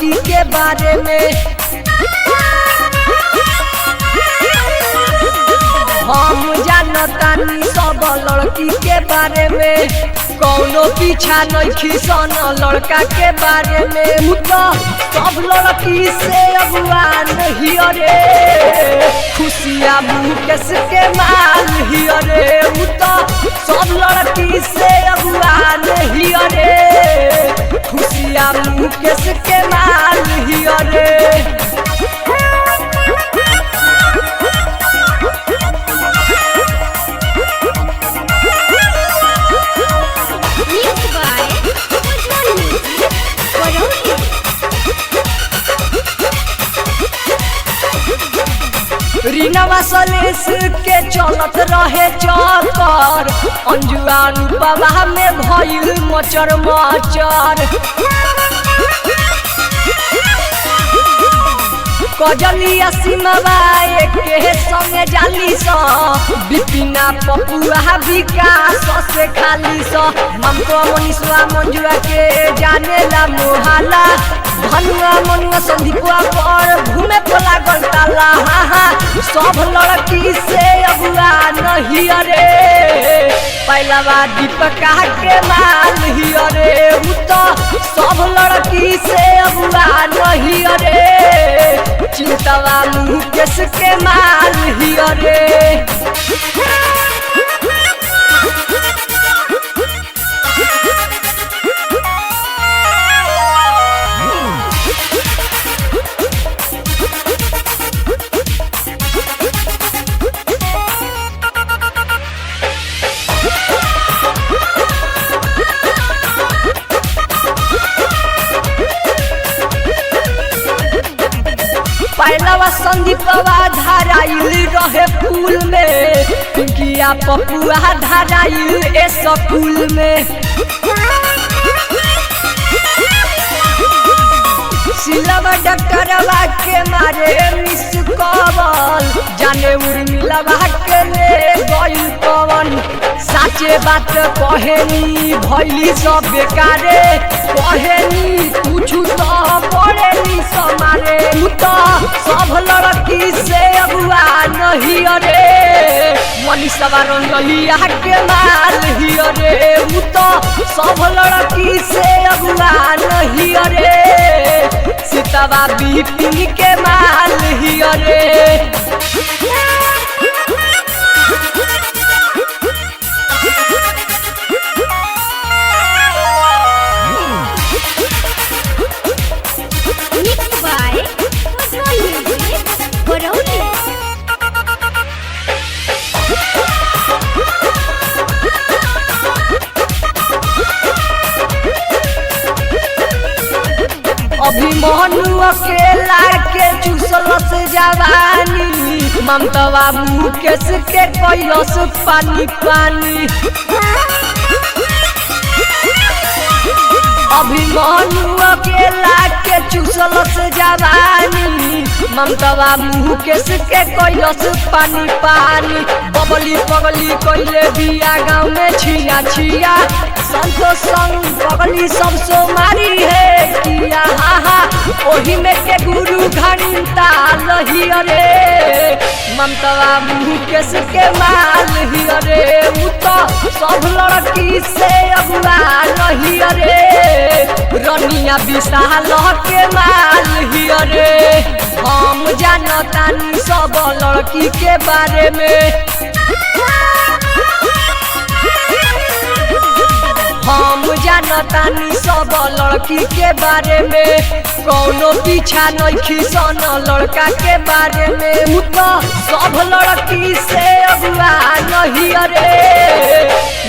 लड़की के बारे में। हम जानतानी सब लड़की के बारे में, कौनो पीछा नहीं सन लड़का के बारे में। उ तो सब लड़की से अगुआ नहीं रे, खुशिया मुकेश के माल ही रे। उ तो सब लड़की से अगुआ नहीं रे, खुशिया मुकेश के माल ही रे। रीनावा सलेस के चलत रहे चक्कर, अंजुआ अनुपमा में भइल मचर मचर। कजलिया सीमावा के संगे जाली स, बिपिना पपुआ विकास से खाली स। ममता मनीषवा मंजुआ के जाने ला मोहाला, धनुआ मनुआ संदीपुआ पर घूमे को लागल ताला। सब लड़की से अगुआ नहीं रे, पहलवा दीपका के माल ही रे। उ तो सब लड़की से अगुआ नहीं रे, चिंतवा मुकेश के माल ही रे। पहलवा संदीपवा धराइल रहे फूल में, पिंकिया पपुआ धराइल ए स्कूल में। सिलवा डॉक्टरवा के मारे मिस कवल, जाने उर्मिलवा के ले गइल कवन। साचे बात कहेनी भइली सब बेकारे, कहेनी कुछ तो पड़ेनी समारे। उ तो सब लड़की से अगुआ नहीं रे, मनीषवा रंजलिया के माल ही रे। उ तो सब लड़की से अगुआ नहीं रे, सीतवा बिपिन के माल ही रे। अभिमन्यु अकेला के चूसलस जवानी, ममता मुकेश के कैलस पानी पानी। अभिमन्यु अकेला के चूसलस जवानी, ममता मुकेश के कैलस पानी पानी। बबली पगली कैले बिया गाँव में छिया छिया, संतोष संग पगली सब सो मारी है किया। ओही में के गुरु घंटा लही रे, ममता मुकेश के माल ही रे। उ तो सब लड़की से अगुआ नहीं रे, रनिया विशाल के माल ही रे। हम जानतानी सब लड़की के बारे में, हम जानतानी सब लड़की के बारे में, कौनो पीछा नहीं सन लड़का के बारे में। उ तो सब लड़की से अगुआ नहीं रे,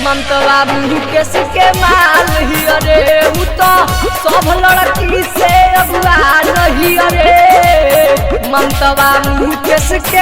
ममता मुकेश के माल ही रे। उ तो सब लड़की से अगुआ नहीं रे, ममता मुकेश के